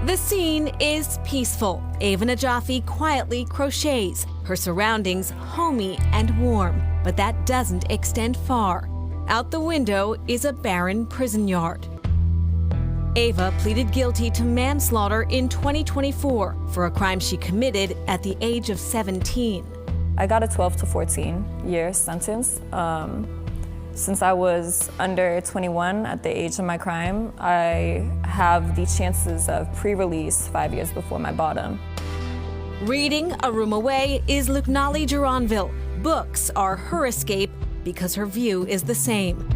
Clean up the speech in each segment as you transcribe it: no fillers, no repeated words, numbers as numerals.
The scene is peaceful. Ava Najafi quietly crochets, her surroundings homey and warm. But that doesn't extend far. Out the window is a barren prison yard. Ava pleaded guilty to manslaughter in 2024 for a crime she committed at the age of 17. I got a 12 to 14 year sentence. Since I was under 21 at the age of my crime, I have the chances of pre-release 5 years before my bottom. Reading a room away is Luknali Duranville. Books are her escape because her view is the same.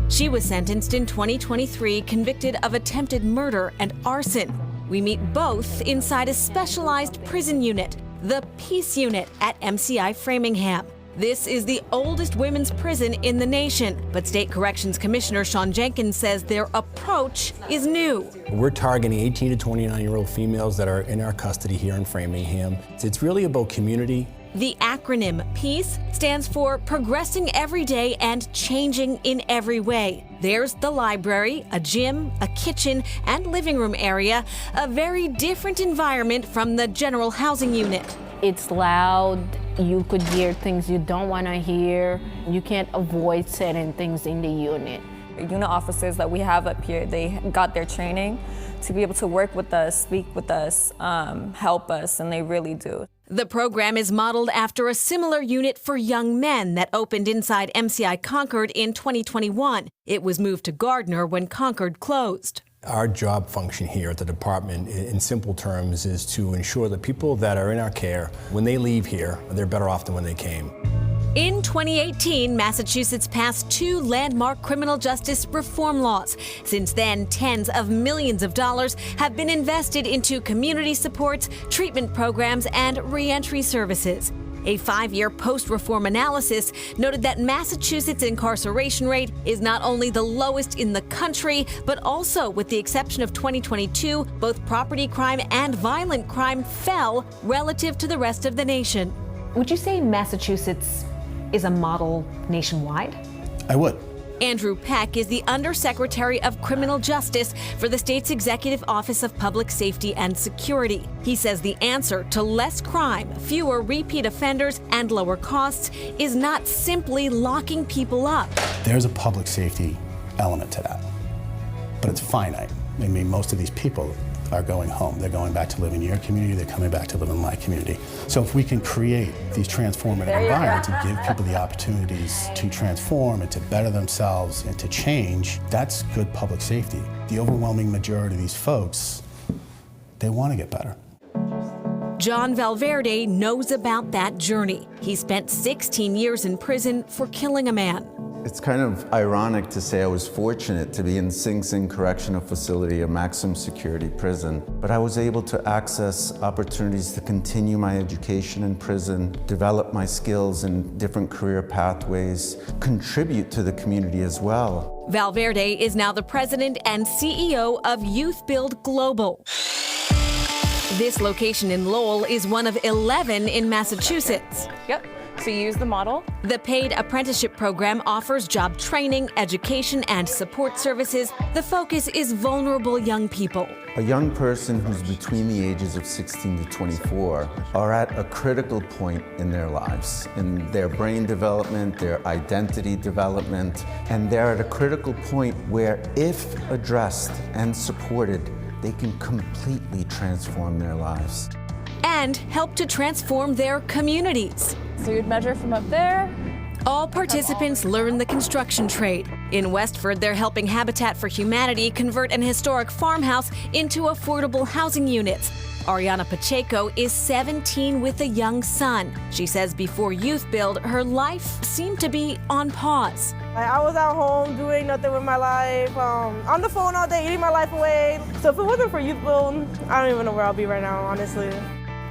She was sentenced in 2023, convicted of attempted murder and arson. We meet both inside a specialized prison unit, the Peace Unit at MCI Framingham. This is the oldest women's prison in the nation, but State Corrections Commissioner Sean Jenkins says their approach is new. We're targeting 18 to 29-year-old females that are in our custody here in Framingham. It's really about community. The acronym PEACE stands for Progressing Every Day and Changing in Every Way. There's the library, a gym, a kitchen, and living room area, a very different environment from the general housing unit. It's loud. You could hear things you don't want to hear. You can't avoid certain things in the unit. Unit officers that we have up here, they got their training to be able to work with us, speak with us, help us, and they really do. The program is modeled after a similar unit for young men that opened inside MCI Concord in 2021. It was moved to Gardner when Concord closed. Our job function here at the department, in simple terms, is to ensure that people that are in our care, when they leave here, they're better off than when they came. In 2018, Massachusetts passed 2 landmark criminal justice reform laws. Since then, tens of millions of dollars have been invested into community supports, treatment programs, and reentry services. A 5-year post-reform analysis noted that Massachusetts' incarceration rate is not only the lowest in the country, but also, with the exception of 2022, both property crime and violent crime fell relative to the rest of the nation. Would you say Massachusetts is a model nationwide? I would. Andrew Peck is the Undersecretary of Criminal Justice for the state's Executive Office of Public Safety and Security. He says the answer to less crime, fewer repeat offenders, and lower costs is not simply locking people up. There's a public safety element to that, but it's finite. I mean, most of these people are going home. They're going back to live in your community, they're coming back to live in my community. So if we can create these transformative environments and give people the opportunities to transform and to better themselves and to change, that's good public safety. The overwhelming majority of these folks, they want to get better. John Valverde knows about that journey. He spent 16 years in prison for killing a man. It's kind of ironic to say I was fortunate to be in Sing Sing Correctional Facility, a maximum security prison, but I was able to access opportunities to continue my education in prison, develop my skills in different career pathways, contribute to the community as well. Valverde is now the president and CEO of Youth Build Global. This location in Lowell is one of 11 in Massachusetts. Yep. So you use the model. The paid apprenticeship program offers job training, education, and support services. The focus is vulnerable young people. A young person who's between the ages of 16 to 24 are at a critical point in their lives, in their brain development, their identity development, and they're at a critical point where, if addressed and supported, they can completely transform their lives. And help to transform their communities. So you'd measure from up there. All participants learn the construction trade. In Westford, they're helping Habitat for Humanity convert an historic farmhouse into affordable housing units. Ariana Pacheco is 17 with a young son. She says before Youth Build, her life seemed to be on pause. I was at home doing nothing with my life, on the phone all day, eating my life away. So if it wasn't for Youth Build, I don't even know where I'll be right now, honestly.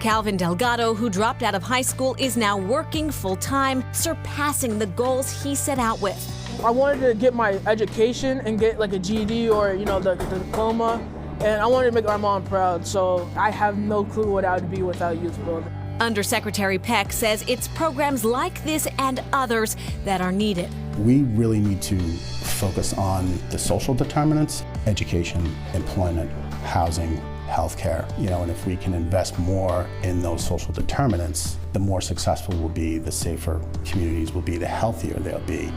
Calvin Delgado, who dropped out of high school, is now working full-time, surpassing the goals he set out with. I wanted to get my education and get like a GED or, the diploma, and I wanted to make my mom proud, so I have no clue what I would be without Youth Build. Undersecretary Peck says it's programs like this and others that are needed. We really need to focus on the social determinants: education, employment, housing, healthcare, and if we can invest more in those social determinants, the more successful we'll be, the safer communities will be, the healthier they'll be.